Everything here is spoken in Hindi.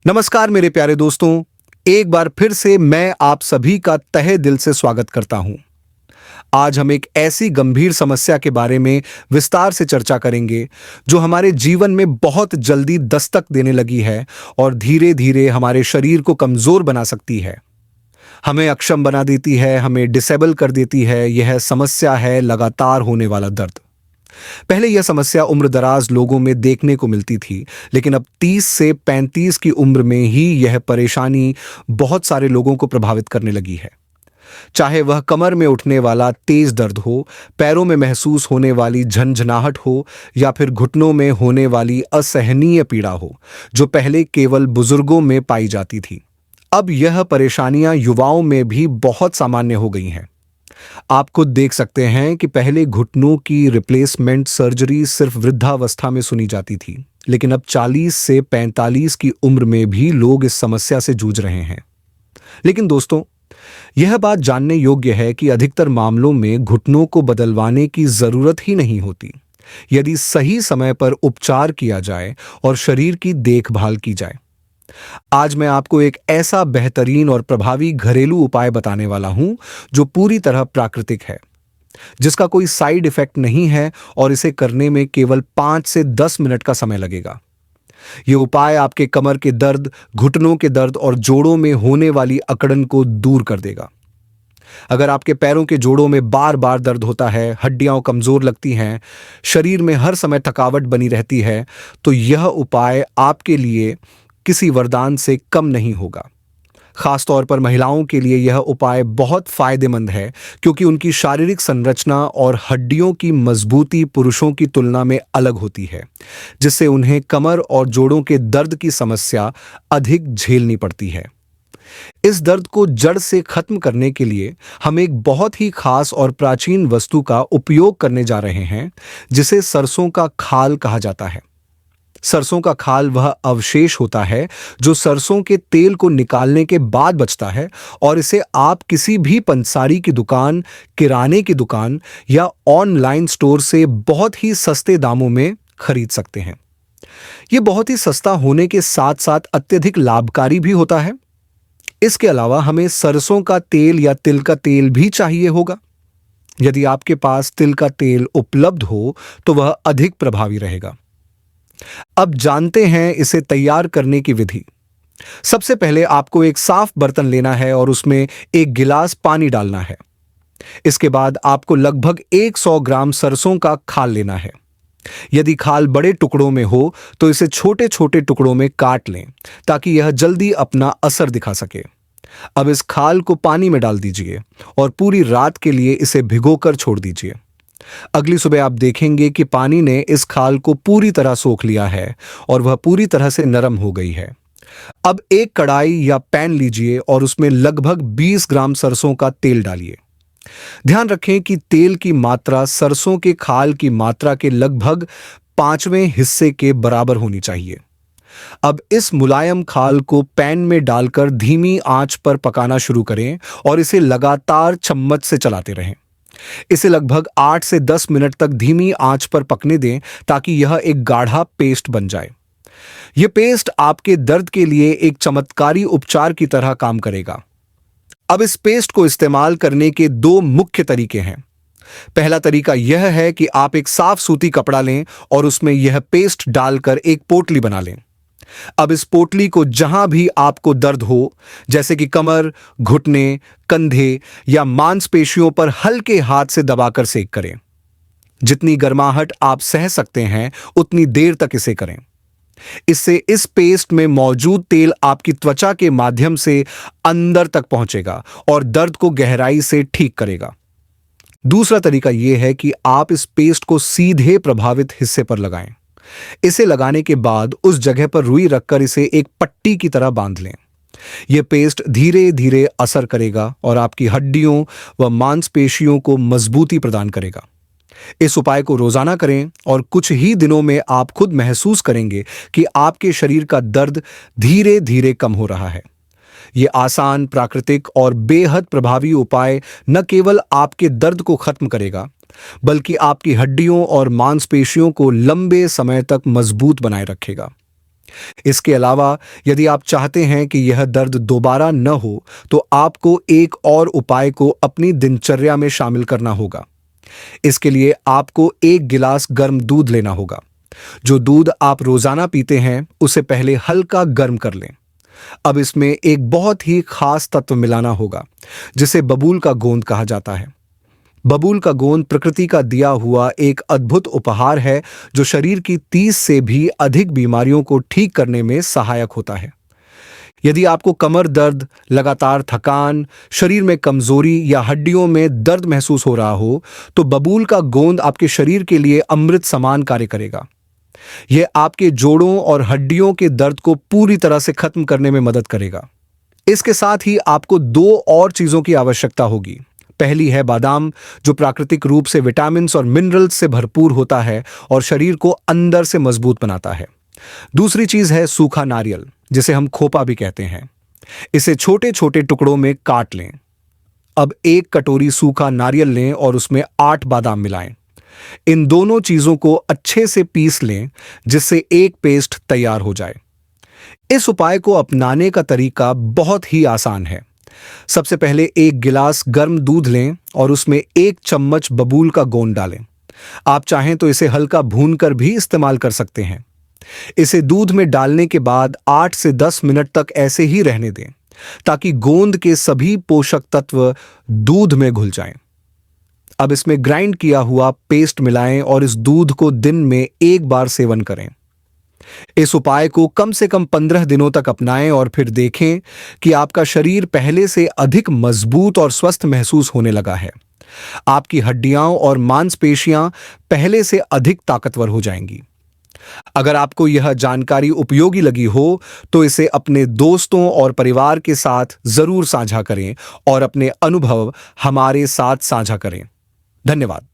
नमस्कार मेरे प्यारे दोस्तों। एक बार फिर से मैं आप सभी का तहे दिल से स्वागत करता हूं। आज हम एक ऐसी गंभीर समस्या के बारे में विस्तार से चर्चा करेंगे जो हमारे जीवन में बहुत जल्दी दस्तक देने लगी है और धीरे धीरे हमारे शरीर को कमजोर बना सकती है। हमें अक्षम बना देती है, हमें डिसेबल कर देती है। यह समस्या है लगातार होने वाला दर्द। पहले यह समस्या उम्रदराज लोगों में देखने को मिलती थी, लेकिन अब 30 से 35 की उम्र में ही यह परेशानी बहुत सारे लोगों को प्रभावित करने लगी है। चाहे वह कमर में उठने वाला तेज दर्द हो, पैरों में महसूस होने वाली झंझनाहट हो या फिर घुटनों में होने वाली असहनीय पीड़ा हो, जो पहले केवल बुजुर्गों में पाई जाती थी। अब यह परेशानियां युवाओं में भी बहुत सामान्य हो गई हैं। आप खुद देख सकते हैं कि पहले घुटनों की रिप्लेसमेंट सर्जरी सिर्फ वृद्धावस्था में सुनी जाती थी, लेकिन अब 40 से 45 की उम्र में भी लोग इस समस्या से जूझ रहे हैं। लेकिन दोस्तों, यह बात जानने योग्य है कि अधिकतर मामलों में घुटनों को बदलवाने की जरूरत ही नहीं होती, यदि सही समय पर उपचार किया जाए और शरीर की देखभाल की जाए। आज मैं आपको एक ऐसा बेहतरीन और प्रभावी घरेलू उपाय बताने वाला हूं जो पूरी तरह प्राकृतिक है, जिसका कोई साइड इफेक्ट नहीं है और इसे करने में केवल 5 से 10 मिनट का समय लगेगा। यह उपाय आपके कमर के दर्द, घुटनों के दर्द और जोड़ों में होने वाली अकड़न को दूर कर देगा। अगर आपके पैरों के जोड़ों में बार बार दर्द होता है, हड्डियां कमजोर लगती हैं, शरीर में हर समय थकावट बनी रहती है, तो यह उपाय आपके लिए किसी वरदान से कम नहीं होगा। खासतौर पर महिलाओं के लिए यह उपाय बहुत फायदेमंद है, क्योंकि उनकी शारीरिक संरचना और हड्डियों की मजबूती पुरुषों की तुलना में अलग होती है, जिससे उन्हें कमर और जोड़ों के दर्द की समस्या अधिक झेलनी पड़ती है। इस दर्द को जड़ से खत्म करने के लिए हम एक बहुत ही खास और प्राचीन वस्तु का उपयोग करने जा रहे हैं, जिसे सरसों का खाल कहा जाता है। सरसों का खाल वह अवशेष होता है जो सरसों के तेल को निकालने के बाद बचता है, और इसे आप किसी भी पंसारी की दुकान, किराने की दुकान या ऑनलाइन स्टोर से बहुत ही सस्ते दामों में खरीद सकते हैं। यह बहुत ही सस्ता होने के साथ साथ अत्यधिक लाभकारी भी होता है। इसके अलावा हमें सरसों का तेल या तिल का तेल भी चाहिए होगा। यदि आपके पास तिल का तेल उपलब्ध हो तो वह अधिक प्रभावी रहेगा। अब जानते हैं इसे तैयार करने की विधि। सबसे पहले आपको एक साफ बर्तन लेना है और उसमें एक गिलास पानी डालना है। इसके बाद आपको लगभग 100 ग्राम सरसों का खाल लेना है। यदि खाल बड़े टुकड़ों में हो तो इसे छोटे छोटे टुकड़ों में काट लें, ताकि यह जल्दी अपना असर दिखा सके। अब इस खाल को पानी में डाल दीजिए और पूरी रात के लिए इसे भिगोकर छोड़ दीजिए। अगली सुबह आप देखेंगे कि पानी ने इस खाल को पूरी तरह सोख लिया है और वह पूरी तरह से नरम हो गई है। अब एक कढ़ाई या पैन लीजिए और उसमें लगभग 20 ग्राम सरसों का तेल डालिए। ध्यान रखें कि तेल की मात्रा सरसों के खाल की मात्रा के लगभग 5वें हिस्से के बराबर होनी चाहिए। अब इस मुलायम खाल को पैन में डालकर धीमी आंच पर पकाना शुरू करें और इसे लगातार चम्मच से चलाते रहें। इसे लगभग 8 से 10 मिनट तक धीमी आंच पर पकने दें, ताकि यह एक गाढ़ा पेस्ट बन जाए। यह पेस्ट आपके दर्द के लिए एक चमत्कारी उपचार की तरह काम करेगा। अब इस पेस्ट को इस्तेमाल करने के 2 मुख्य तरीके हैं। पहला तरीका यह है कि आप एक साफ सूती कपड़ा लें और उसमें यह पेस्ट डालकर एक पोटली बना लें। अब इस पोटली को जहां भी आपको दर्द हो, जैसे कि कमर, घुटने, कंधे या मांसपेशियों पर हल्के हाथ से दबाकर सेक करें। जितनी गर्माहट आप सह सकते हैं उतनी देर तक इसे करें। इससे इस पेस्ट में मौजूद तेल आपकी त्वचा के माध्यम से अंदर तक पहुंचेगा और दर्द को गहराई से ठीक करेगा। दूसरा तरीका यह है कि आप इस पेस्ट को सीधे प्रभावित हिस्से पर लगाएं। इसे लगाने के बाद उस जगह पर रुई रखकर इसे एक पट्टी की तरह बांध लें। यह पेस्ट धीरे धीरे असर करेगा और आपकी हड्डियों व मांसपेशियों को मजबूती प्रदान करेगा। इस उपाय को रोजाना करें और कुछ ही दिनों में आप खुद महसूस करेंगे कि आपके शरीर का दर्द धीरे धीरे कम हो रहा है। यह आसान, प्राकृतिक और बेहद प्रभावी उपाय न केवल आपके दर्द को खत्म करेगा, बल्कि आपकी हड्डियों और मांसपेशियों को लंबे समय तक मजबूत बनाए रखेगा। इसके अलावा यदि आप चाहते हैं कि यह दर्द दोबारा न हो, तो आपको एक और उपाय को अपनी दिनचर्या में शामिल करना होगा। इसके लिए आपको 1 गिलास गर्म दूध लेना होगा। जो दूध आप रोजाना पीते हैं, उसे पहले हल्का गर्म कर लें। अब इसमें एक बहुत ही खास तत्व मिलाना होगा, जिसे बबूल का गोंद कहा जाता है। बबूल का गोंद प्रकृति का दिया हुआ एक अद्भुत उपहार है, जो शरीर की 30 से भी अधिक बीमारियों को ठीक करने में सहायक होता है। यदि आपको कमर दर्द, लगातार थकान, शरीर में कमजोरी या हड्डियों में दर्द महसूस हो रहा हो, तो बबूल का गोंद आपके शरीर के लिए अमृत समान कार्य करेगा। यह आपके जोड़ों और हड्डियों के दर्द को पूरी तरह से खत्म करने में मदद करेगा। इसके साथ ही आपको 2 और चीजों की आवश्यकता होगी। पहली है बादाम, जो प्राकृतिक रूप से विटामिन और मिनरल्स से भरपूर होता है और शरीर को अंदर से मजबूत बनाता है। दूसरी चीज है सूखा नारियल, जिसे हम खोपा भी कहते हैं। इसे छोटे छोटे टुकड़ों में काट लें। अब 1 कटोरी सूखा नारियल लें और उसमें 8 बादाम मिलाएं। इन दोनों चीजों को अच्छे से पीस लें, जिससे एक पेस्ट तैयार हो जाए। इस उपाय को अपनाने का तरीका बहुत ही आसान है। सबसे पहले 1 गिलास गर्म दूध लें और उसमें 1 चम्मच बबूल का गोंद डालें। आप चाहें तो इसे हल्का भूनकर भी इस्तेमाल कर सकते हैं। इसे दूध में डालने के बाद 8 से 10 मिनट तक ऐसे ही रहने दें, ताकि गोंद के सभी पोषक तत्व दूध में घुल जाएं। अब इसमें ग्राइंड किया हुआ पेस्ट मिलाएं और इस दूध को दिन में 1 बार सेवन करें। इस उपाय को कम से कम 15 दिनों तक अपनाएं और फिर देखें कि आपका शरीर पहले से अधिक मजबूत और स्वस्थ महसूस होने लगा है। आपकी हड्डियां और मांसपेशियां पहले से अधिक ताकतवर हो जाएंगी। अगर आपको यह जानकारी उपयोगी लगी हो, तो इसे अपने दोस्तों और परिवार के साथ जरूर साझा करें और अपने अनुभव हमारे साथ साझा करें। धन्यवाद।